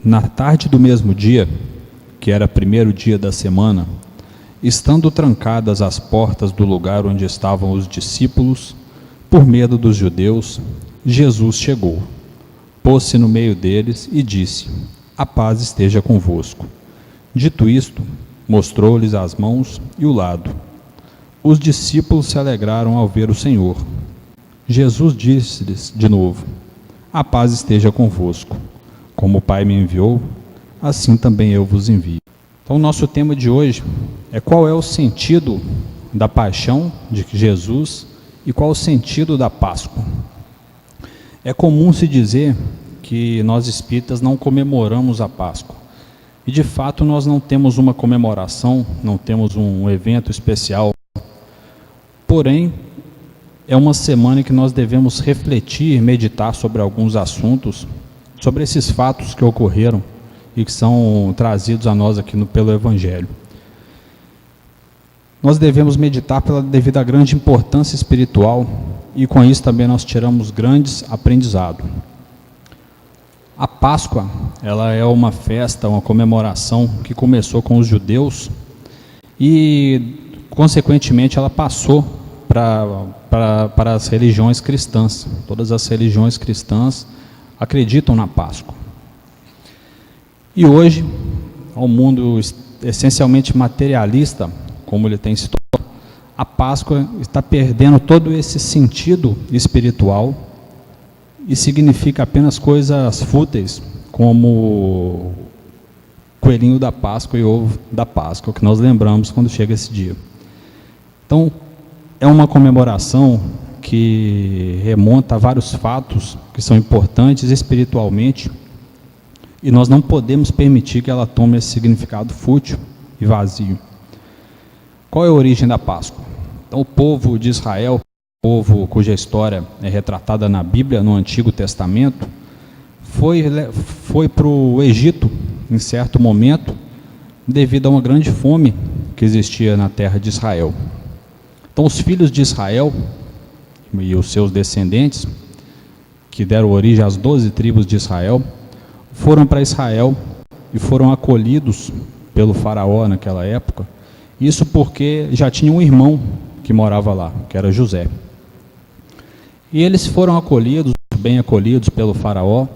Na tarde do mesmo dia, que era primeiro dia da semana, estando trancadas as portas do lugar onde estavam os discípulos, por medo dos judeus, Jesus chegou, pôs-se no meio deles e disse: a paz esteja convosco. Dito isto, mostrou-lhes as mãos e o lado. Os discípulos se alegraram ao ver o Senhor. Jesus disse-lhes de novo: a paz esteja convosco. Como o Pai me enviou, assim também eu vos envio. Então, o nosso tema de hoje é qual é o sentido da paixão de Jesus e qual o sentido da Páscoa. É comum se dizer que nós espíritas não comemoramos a Páscoa. E de fato nós não temos uma comemoração, não temos um evento especial. Porém, é uma semana em que nós devemos refletir, meditar sobre alguns assuntos, sobre esses fatos que ocorreram e que são trazidos a nós aqui pelo Evangelho. Nós devemos meditar devido à grande importância espiritual e com isso também nós tiramos grandes aprendizados. A Páscoa, ela é uma festa, uma comemoração que começou com os judeus e, consequentemente, ela passou para as religiões cristãs. Todas as religiões cristãs acreditam na Páscoa. E hoje, ao mundo essencialmente materialista, como ele tem se tornado, a Páscoa está perdendo todo esse sentido espiritual e significa apenas coisas fúteis, como coelhinho da Páscoa e ovo da Páscoa, que nós lembramos quando chega esse dia. Então, é uma comemoração que remonta a vários fatos que são importantes espiritualmente e nós não podemos permitir que ela tome esse significado fútil e vazio. Qual é a origem da Páscoa? Então, o povo de Israel, povo cuja história é retratada na Bíblia, no Antigo Testamento, foi para o Egito em certo momento, devido a uma grande fome que existia na terra de Israel. Então, os filhos de Israel e os seus descendentes, que deram origem às 12 tribos de Israel, foram para Israel e foram acolhidos pelo faraó naquela época, isso porque já tinha um irmão que morava lá, que era José. E eles foram acolhidos, bem acolhidos pelo faraó,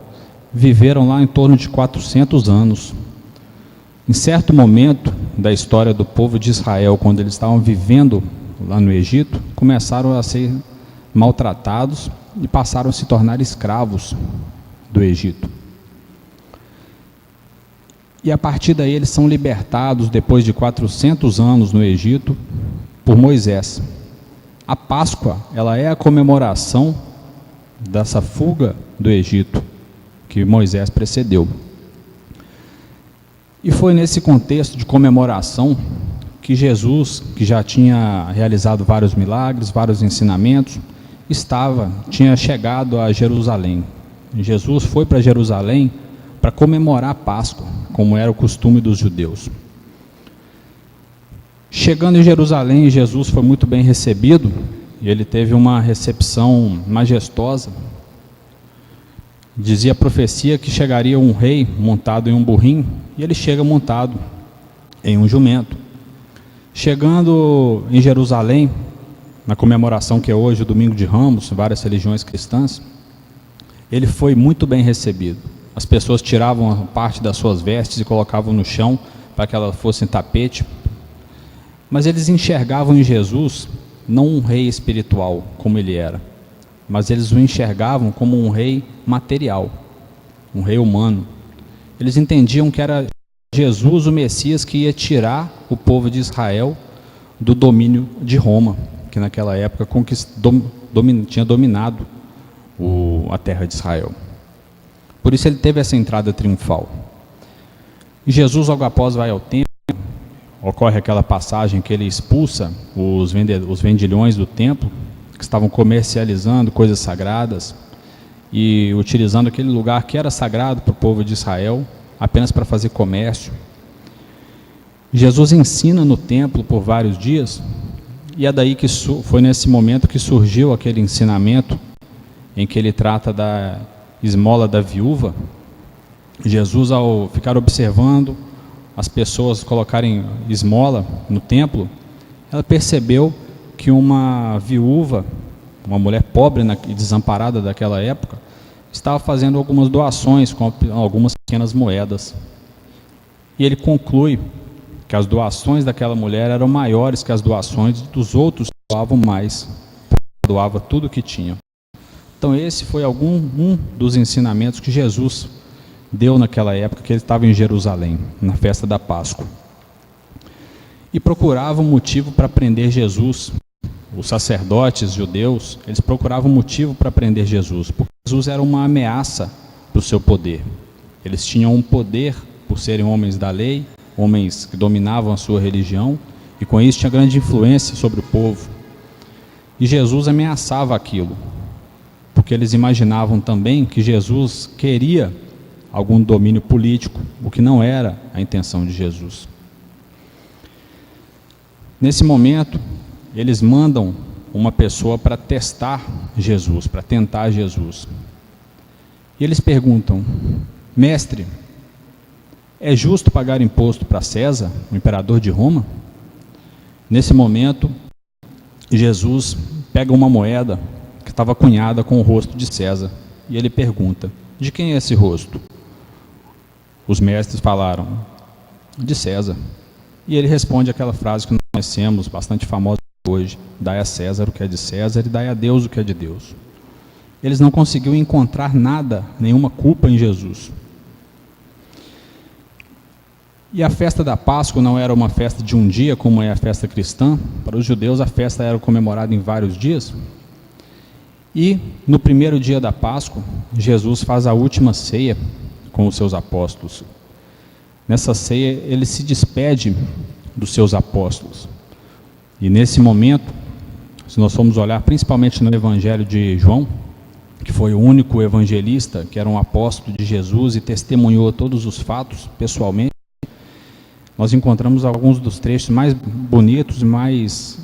viveram lá em torno de 400 anos. Em certo momento da história do povo de Israel, quando eles estavam vivendo lá no Egito, começaram a ser maltratados e passaram a se tornar escravos do Egito. E a partir daí eles são libertados, depois de 400 anos no Egito, por Moisés. A Páscoa, ela é a comemoração dessa fuga do Egito, que Moisés precedeu. E foi nesse contexto de comemoração que Jesus, que já tinha realizado vários milagres, vários ensinamentos, tinha chegado a Jerusalém. Jesus foi para Jerusalém para comemorar a Páscoa, como era o costume dos judeus. Chegando em Jerusalém, Jesus foi muito bem recebido, e ele teve uma recepção majestosa. Dizia a profecia que chegaria um rei montado em um burrinho, e ele chega montado em um jumento. Chegando em Jerusalém, na comemoração que é hoje o Domingo de Ramos, várias religiões cristãs, ele foi muito bem recebido. As pessoas tiravam parte das suas vestes e colocavam no chão para que elas fossem tapete. Mas eles enxergavam em Jesus não um rei espiritual como ele era, mas eles o enxergavam como um rei material, um rei humano. Eles entendiam que era Jesus, o Messias, que ia tirar o povo de Israel do domínio de Roma, que naquela época tinha dominado a terra de Israel. Por isso ele teve essa entrada triunfal. E Jesus, logo após, vai ao templo. Ocorre aquela passagem que ele expulsa os vendilhões do templo, que estavam comercializando coisas sagradas e utilizando aquele lugar que era sagrado para o povo de Israel, apenas para fazer comércio. Jesus ensina no templo por vários dias, e é daí que foi nesse momento que surgiu aquele ensinamento em que ele trata da esmola da viúva, Jesus, ao ficar observando as pessoas colocarem esmola no templo, ela percebeu que uma viúva, uma mulher pobre e desamparada daquela época, estava fazendo algumas doações com algumas pequenas moedas. E ele conclui que as doações daquela mulher eram maiores que as doações dos outros que doavam mais, doava tudo o que tinha. Então esse foi um dos ensinamentos que Jesus deu naquela época que ele estava em Jerusalém, na festa da Páscoa. E procurava um motivo para prender Jesus. Os sacerdotes judeus, eles procuravam um motivo para prender Jesus, porque Jesus era uma ameaça para o seu poder. Eles tinham um poder por serem homens da lei, homens que dominavam a sua religião, e com isso tinha grande influência sobre o povo. E Jesus ameaçava aquilo, porque eles imaginavam também que Jesus queria algum domínio político, o que não era a intenção de Jesus. Nesse momento, eles mandam uma pessoa para testar Jesus, para tentar Jesus. E eles perguntam: mestre, é justo pagar imposto para César, o imperador de Roma? Nesse momento, Jesus pega uma moeda que estava cunhada com o rosto de César, e ele pergunta: de quem é esse rosto? Os mestres falaram: de César. E ele responde aquela frase que nós conhecemos, bastante famosa hoje: dai a César o que é de César e dai a Deus o que é de Deus. Eles não conseguiam encontrar nada, nenhuma culpa em Jesus. E a festa da Páscoa não era uma festa de um dia, como é a festa cristã. Para os judeus a festa era comemorada em vários dias. E no primeiro dia da Páscoa, Jesus faz a última ceia com os seus apóstolos. Nessa ceia ele se despede dos seus apóstolos. E nesse momento, se nós formos olhar principalmente no Evangelho de João, que foi o único evangelista que era um apóstolo de Jesus e testemunhou todos os fatos pessoalmente, nós encontramos alguns dos trechos mais bonitos, mais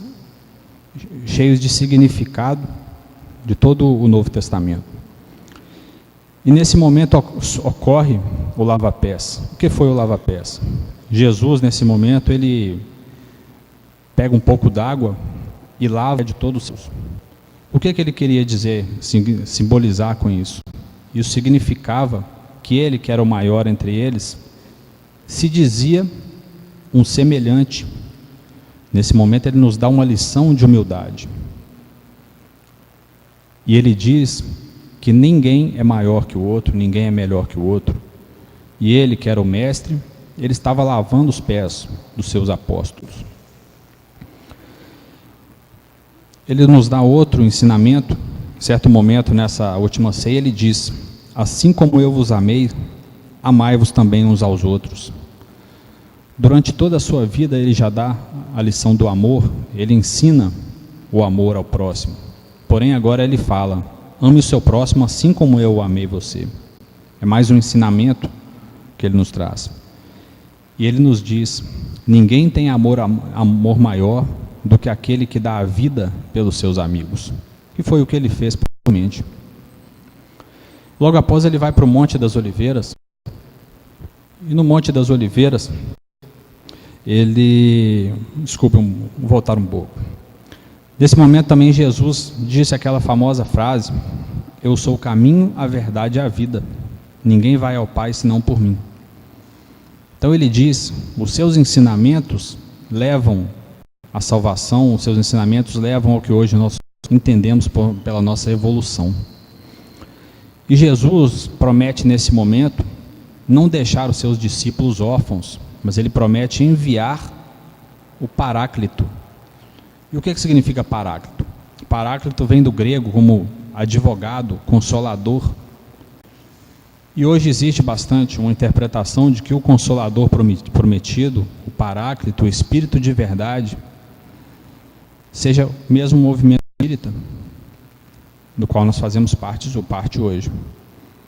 cheios de significado de todo o Novo Testamento. E nesse momento ocorre o lava-pés. O que foi o lava-pés? Jesus, nesse momento, ele pega um pouco d'água e lava de todos os seus. O que ele queria dizer, simbolizar com isso? Isso significava que ele, que era o maior entre eles, se dizia um semelhante. Nesse momento ele nos dá uma lição de humildade. E ele diz que ninguém é maior que o outro, ninguém é melhor que o outro. E ele, que era o mestre, ele estava lavando os pés dos seus apóstolos. Ele nos dá outro ensinamento. Em certo momento, nessa última ceia, ele diz: assim como eu vos amei, amai-vos também uns aos outros. Durante toda a sua vida, ele já dá a lição do amor, ele ensina o amor ao próximo. Porém, agora ele fala: ame o seu próximo assim como eu amei você. É mais um ensinamento que ele nos traz. E ele nos diz: ninguém tem amor maior do que aquele que dá a vida pelos seus amigos. Que foi o que ele fez provavelmente. Logo após ele vai para o Monte das Oliveiras. E no Monte das Oliveiras, vou voltar um pouco. Nesse momento também Jesus disse aquela famosa frase: eu sou o caminho, a verdade e a vida. Ninguém vai ao Pai senão por mim. Então ele diz: os seus ensinamentos levam à salvação, os seus ensinamentos levam ao que hoje nós entendemos pela nossa evolução. E Jesus promete nesse momento não deixar os seus discípulos órfãos, mas ele promete enviar o Paráclito. E o que significa Paráclito? Paráclito vem do grego como advogado, consolador. E hoje existe bastante uma interpretação de que o Consolador prometido, o Paráclito, o Espírito de verdade, seja mesmo o movimento espírita, do qual nós fazemos parte hoje.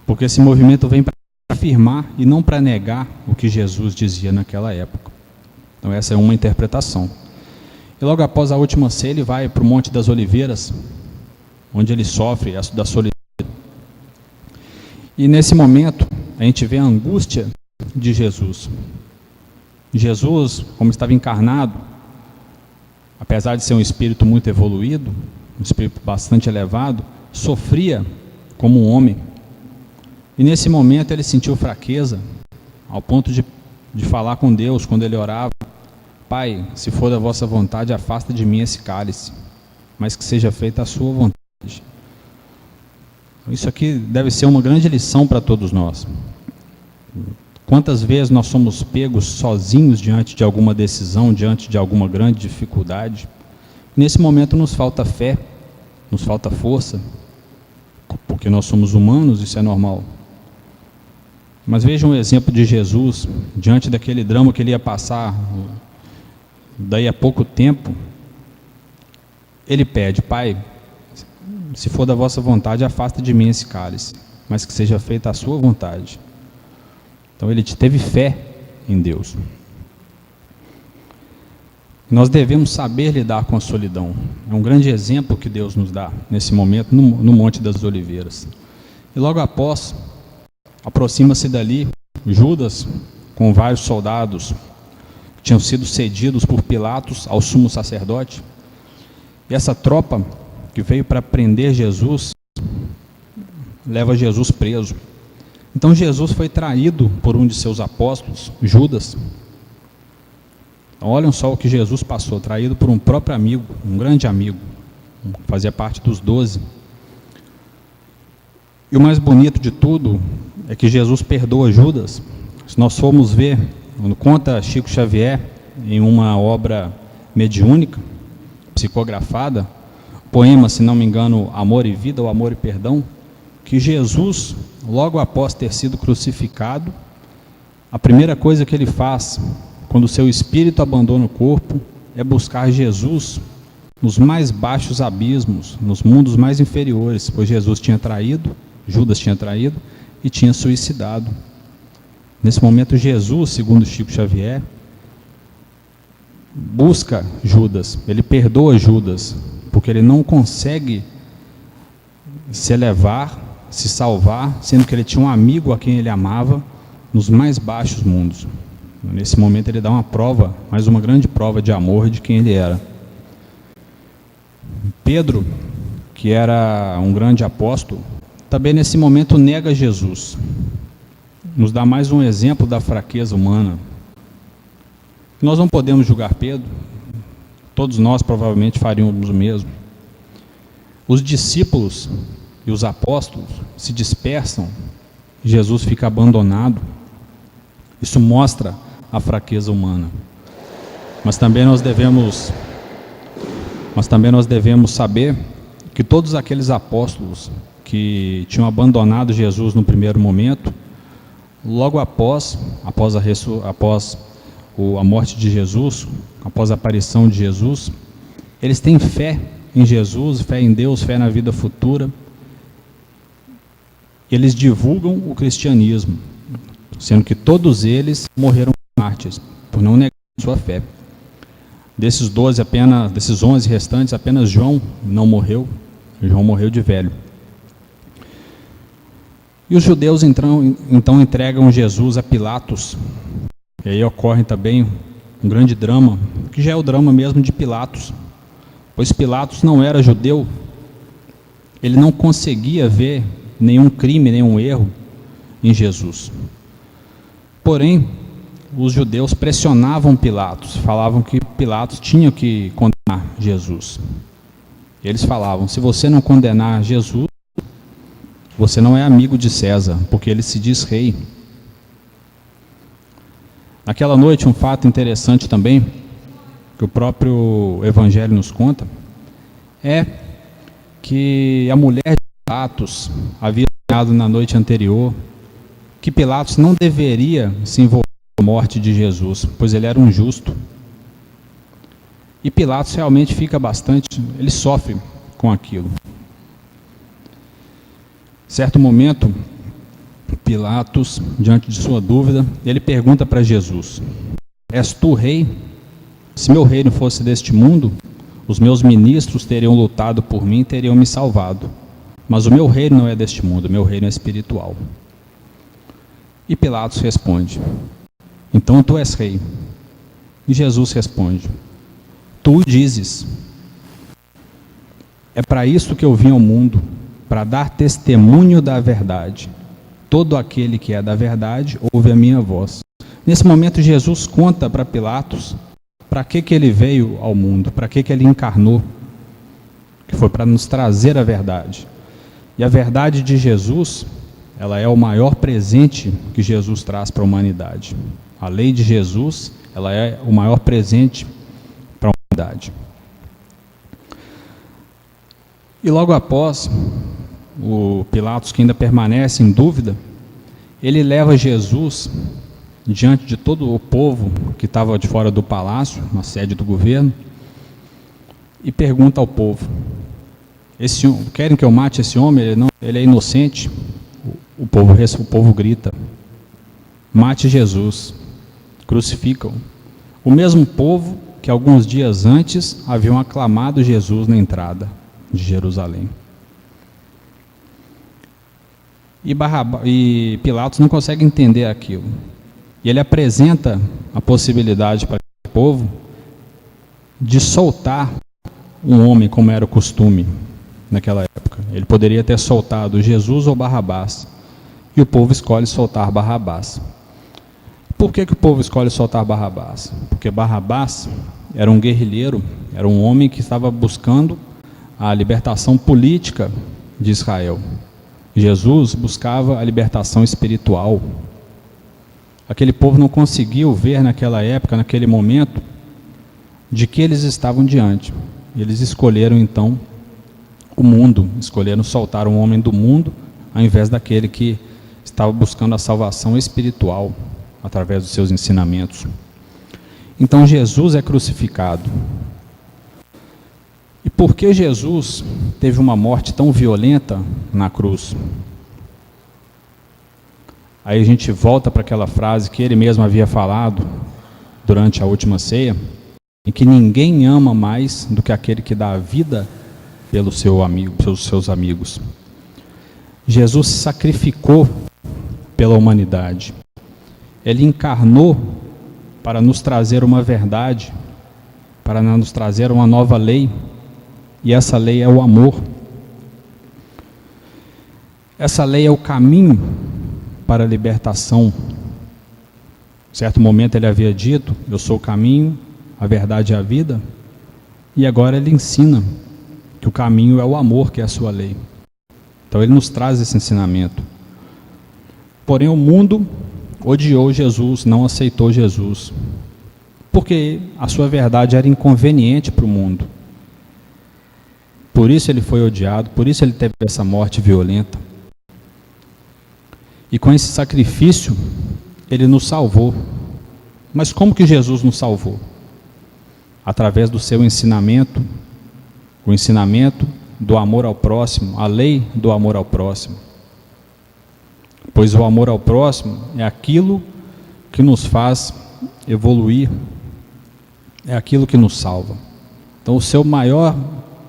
Porque esse movimento vem para afirmar e não para negar o que Jesus dizia naquela época. Então essa é uma interpretação. E logo após a última ceia, ele vai para o Monte das Oliveiras, onde ele sofre da solidão. E nesse momento, a gente vê a angústia de Jesus. Jesus, como estava encarnado, apesar de ser um espírito muito evoluído, um espírito bastante elevado, sofria como um homem. E nesse momento ele sentiu fraqueza, ao ponto de falar com Deus quando ele orava: Pai, se for da vossa vontade, afasta de mim esse cálice, mas que seja feita a sua vontade. Isso aqui deve ser uma grande lição para todos nós. Quantas vezes nós somos pegos sozinhos diante de alguma decisão, diante de alguma grande dificuldade? Nesse momento nos falta fé, nos falta força, porque nós somos humanos, isso é normal. Mas vejam o exemplo de Jesus, diante daquele drama que ele ia passar, daí a pouco tempo, ele pede: Pai, se for da vossa vontade, afasta de mim esse cálice, mas que seja feita a sua vontade. Então ele teve fé em Deus. Nós devemos saber lidar com a solidão. É um grande exemplo que Deus nos dá nesse momento no Monte das Oliveiras. E logo após, aproxima-se dali Judas com vários soldados que tinham sido cedidos por Pilatos ao sumo sacerdote. E essa tropa que veio para prender Jesus leva Jesus preso. Então Jesus foi traído por um de seus apóstolos, Judas. Olhem só o que Jesus passou, traído por um próprio amigo, um grande amigo, fazia parte dos 12. E o mais bonito de tudo é que Jesus perdoa Judas. Se nós formos ver, quando conta Chico Xavier em uma obra mediúnica, psicografada, poema, se não me engano, Amor e Vida ou Amor e Perdão, que Jesus, logo após ter sido crucificado, a primeira coisa que ele faz, quando o seu espírito abandona o corpo, é buscar Jesus nos mais baixos abismos, nos mundos mais inferiores, pois Jesus tinha traído, Judas tinha traído e tinha suicidado. Nesse momento Jesus, segundo Chico Xavier, busca Judas, ele perdoa Judas, porque ele não consegue se elevar, se salvar, sendo que ele tinha um amigo a quem ele amava nos mais baixos mundos. Nesse momento ele dá uma prova, mais uma grande prova de amor de quem ele era. Pedro, que era um grande apóstolo, também nesse momento nega Jesus. Nos dá mais um exemplo da fraqueza humana. Nós não podemos julgar Pedro, todos nós provavelmente faríamos o mesmo. Os discípulos e os apóstolos se dispersam, Jesus fica abandonado. Isso mostra a fraqueza humana. Mas também nós devemos saber que todos aqueles apóstolos que tinham abandonado Jesus no primeiro momento, logo após a morte de Jesus, após a aparição de Jesus, eles têm fé em Jesus, fé em Deus, fé na vida futura. Eles divulgam o cristianismo, sendo que todos eles morreram mártires, por não negar sua fé. Desses 11 restantes, apenas João não morreu. João morreu de velho. E os judeus então entregam Jesus a Pilatos. E aí ocorre também um grande drama, que já é o drama mesmo de Pilatos, pois Pilatos não era judeu, ele não conseguia ver nenhum crime, nenhum erro em Jesus. Porém, os judeus pressionavam Pilatos, falavam que Pilatos tinha que condenar Jesus. Eles falavam: se você não condenar Jesus, você não é amigo de César, porque ele se diz rei. Naquela noite, um fato interessante também, que o próprio Evangelho nos conta, é que a mulher de Pilatos havia sonhado na noite anterior que Pilatos não deveria se envolver com a morte de Jesus, pois ele era um justo. E Pilatos realmente ele sofre com aquilo. Certo momento, Pilatos, diante de sua dúvida, ele pergunta para Jesus: és tu rei? Se meu reino fosse deste mundo, os meus ministros teriam lutado por mim e teriam me salvado. Mas o meu reino não é deste mundo, o meu reino é espiritual. E Pilatos responde: então tu és rei. E Jesus responde: tu o dizes. É para isso que eu vim ao mundo, para dar testemunho da verdade. Todo aquele que é da verdade ouve a minha voz. Nesse momento Jesus conta para Pilatos para que ele veio ao mundo, para que ele encarnou, que foi para nos trazer a verdade. E a verdade de Jesus, ela é o maior presente que Jesus traz para a humanidade. A lei de Jesus, ela é o maior presente para a humanidade. E logo após, o Pilatos, que ainda permanece em dúvida, ele leva Jesus diante de todo o povo que estava de fora do palácio, na sede do governo, e pergunta ao povo: querem que eu mate esse homem? Ele é inocente. O povo grita: mate Jesus, crucificam. O mesmo povo que alguns dias antes haviam aclamado Jesus na entrada de Jerusalém. E Pilatos não consegue entender aquilo. E ele apresenta a possibilidade para o povo de soltar um homem, como era o costume naquela época. Ele poderia ter soltado Jesus ou Barrabás. E o povo escolhe soltar Barrabás. Por que o povo escolhe soltar Barrabás? Porque Barrabás era um guerrilheiro, era um homem que estava buscando a libertação política de Israel. Jesus buscava a libertação espiritual. Aquele povo não conseguiu ver naquela época, naquele momento, de que eles estavam diante. Eles escolheram então o mundo, escolheram soltar um homem do mundo, ao invés daquele que estava buscando a salvação espiritual, através dos seus ensinamentos. Então Jesus é crucificado. E por que Jesus teve uma morte tão violenta na cruz? Aí a gente volta para aquela frase que ele mesmo havia falado durante a última ceia, em que ninguém ama mais do que aquele que dá a vida pelos seus amigos. Jesus se sacrificou pela humanidade. Ele encarnou para nos trazer uma verdade, para nos trazer uma nova lei, e essa lei é o amor. Essa lei é o caminho para a libertação. Em certo momento ele havia dito: eu sou o caminho, a verdade e a vida. E agora ele ensina que o caminho é o amor, que é a sua lei. Então ele nos traz esse ensinamento. Porém o mundo odiou Jesus, não aceitou Jesus, porque a sua verdade era inconveniente para o mundo. Por isso ele foi odiado, por isso ele teve essa morte violenta. E com esse sacrifício, ele nos salvou. Mas como que Jesus nos salvou? Através do seu ensinamento, o ensinamento do amor ao próximo, a lei do amor ao próximo. Pois o amor ao próximo é aquilo que nos faz evoluir, é aquilo que nos salva. Então o seu maior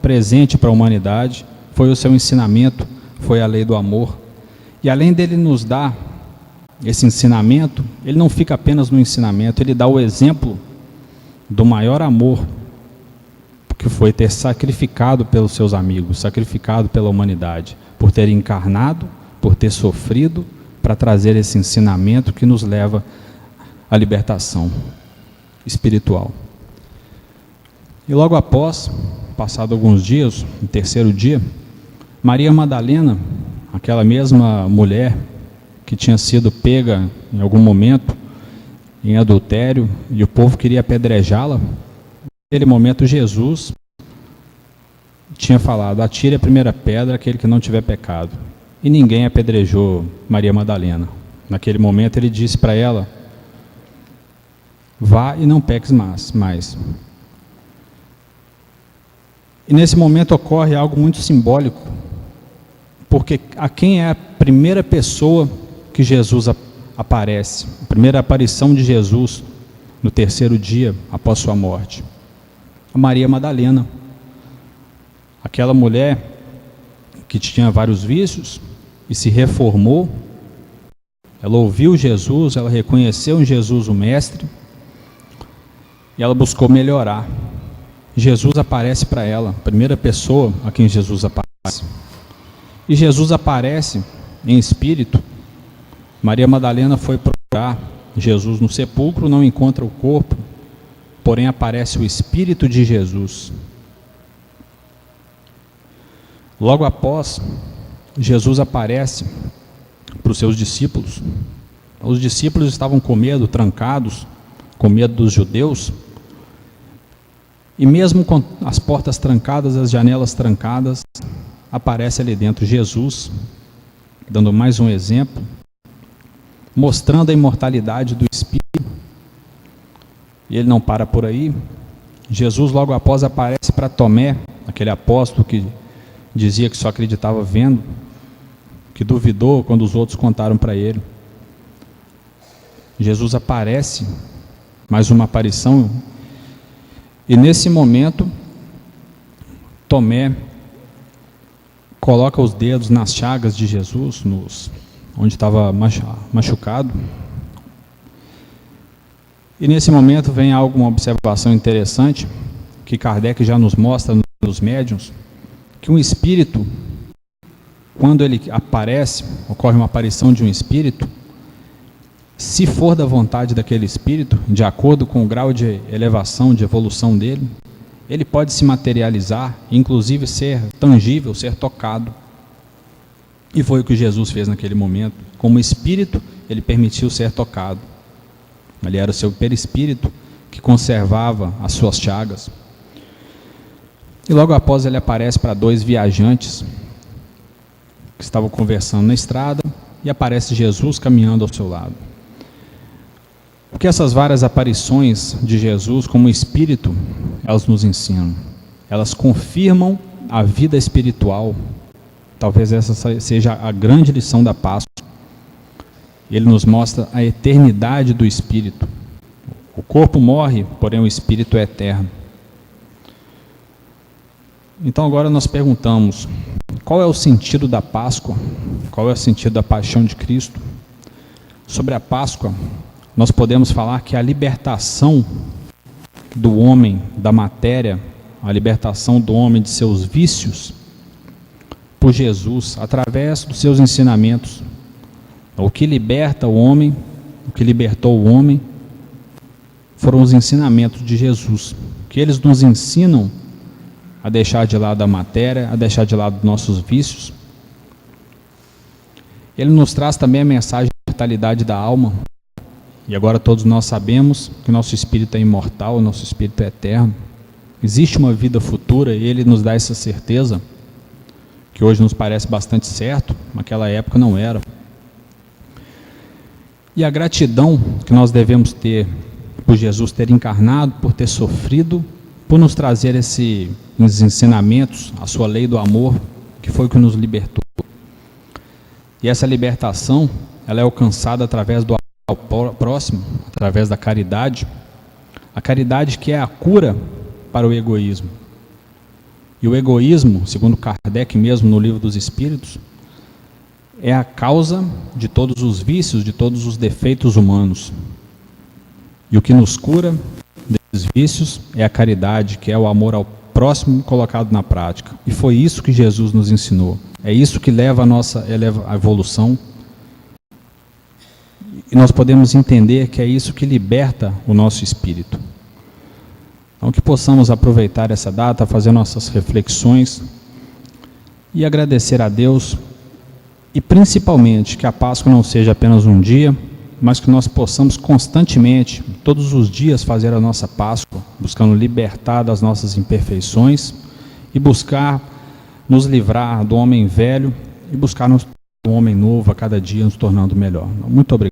presente para a humanidade foi o seu ensinamento, foi a lei do amor. E além dele nos dar esse ensinamento, ele não fica apenas no ensinamento, ele dá o exemplo do maior amor, que foi ter sacrificado pelos seus amigos, sacrificado pela humanidade, por ter encarnado, por ter sofrido, para trazer esse ensinamento que nos leva à libertação espiritual. E logo após, passado alguns dias, no terceiro dia, Maria Madalena, aquela mesma mulher que tinha sido pega em algum momento em adultério, e o povo queria apedrejá-la, naquele momento Jesus tinha falado: atire a primeira pedra aquele que não tiver pecado. E ninguém apedrejou Maria Madalena. Naquele momento ele disse para ela: vá e não peques mais. E nesse momento ocorre algo muito simbólico, porque a quem é a primeira pessoa que Jesus aparece, a primeira aparição de Jesus no terceiro dia após sua morte? A Maria Madalena, aquela mulher que tinha vários vícios e se reformou Ela ouviu Jesus, ela reconheceu em Jesus o Mestre e ela buscou melhorar. Jesus aparece para ela, primeira pessoa a quem Jesus aparece. E Jesus aparece em espírito. Maria Madalena foi procurar Jesus no sepulcro, não encontra o corpo, porém aparece o Espírito de Jesus. Logo após, Jesus aparece para os seus discípulos. Os discípulos estavam com medo, trancados, com medo dos judeus, e mesmo com as portas trancadas, as janelas trancadas, aparece ali dentro Jesus, dando mais um exemplo, mostrando a imortalidade do Espírito. E ele não para por aí. Jesus logo após aparece para Tomé, aquele apóstolo que dizia que só acreditava vendo, que duvidou quando os outros contaram para ele. Jesus aparece, mais uma aparição, e nesse momento Tomé coloca os dedos nas chagas de Jesus, onde estava machucado. E nesse momento vem uma observação interessante, que Kardec já nos mostra nos médiuns, que um espírito, quando ele aparece, ocorre uma aparição de um espírito, se for da vontade daquele espírito, de acordo com o grau de elevação, de evolução dele, ele pode se materializar, inclusive ser tangível, ser tocado. E foi o que Jesus fez naquele momento. Como espírito, ele permitiu ser tocado. Ele era o seu perispírito que conservava as suas chagas. E logo após ele aparece para dois viajantes que estavam conversando na estrada, e aparece Jesus caminhando ao seu lado. O que essas várias aparições de Jesus como espírito, elas nos ensinam? Elas confirmam a vida espiritual. Talvez essa seja a grande lição da Páscoa. Ele nos mostra a eternidade do espírito. O corpo morre, porém o espírito é eterno. Então agora nós perguntamos, qual é o sentido da Páscoa? Qual é o sentido da paixão de Cristo? Sobre a Páscoa, nós podemos falar que a libertação do homem da matéria, a libertação do homem de seus vícios, por Jesus, através dos seus ensinamentos. O que liberta o homem, o que libertou o homem, foram os ensinamentos de Jesus, que eles nos ensinam a deixar de lado a matéria, a deixar de lado nossos vícios. Ele nos traz também a mensagem da imortalidade da alma. E agora todos nós sabemos que nosso espírito é imortal, nosso espírito é eterno. Existe uma vida futura e ele nos dá essa certeza, que hoje nos parece bastante certo, naquela época não era. E a gratidão que nós devemos ter por Jesus ter encarnado, por ter sofrido, por nos trazer esses ensinamentos, a sua lei do amor, que foi o que nos libertou. E essa libertação, ela é alcançada através do ao próximo, através da caridade. A caridade que é a cura para o egoísmo. E o egoísmo, segundo Kardec mesmo no Livro dos Espíritos, é a causa de todos os vícios, de todos os defeitos humanos. E o que nos cura desses vícios é a caridade, que é o amor ao próximo colocado na prática. E foi isso que Jesus nos ensinou. É isso que leva a evolução. E nós podemos entender que é isso que liberta o nosso espírito. Então que possamos aproveitar essa data, fazer nossas reflexões e agradecer a Deus, e principalmente que a Páscoa não seja apenas um dia, mas que nós possamos constantemente, todos os dias, fazer a nossa Páscoa, buscando libertar das nossas imperfeições e buscar nos livrar do homem velho e buscar um homem novo a cada dia, nos tornando melhor. Muito obrigado.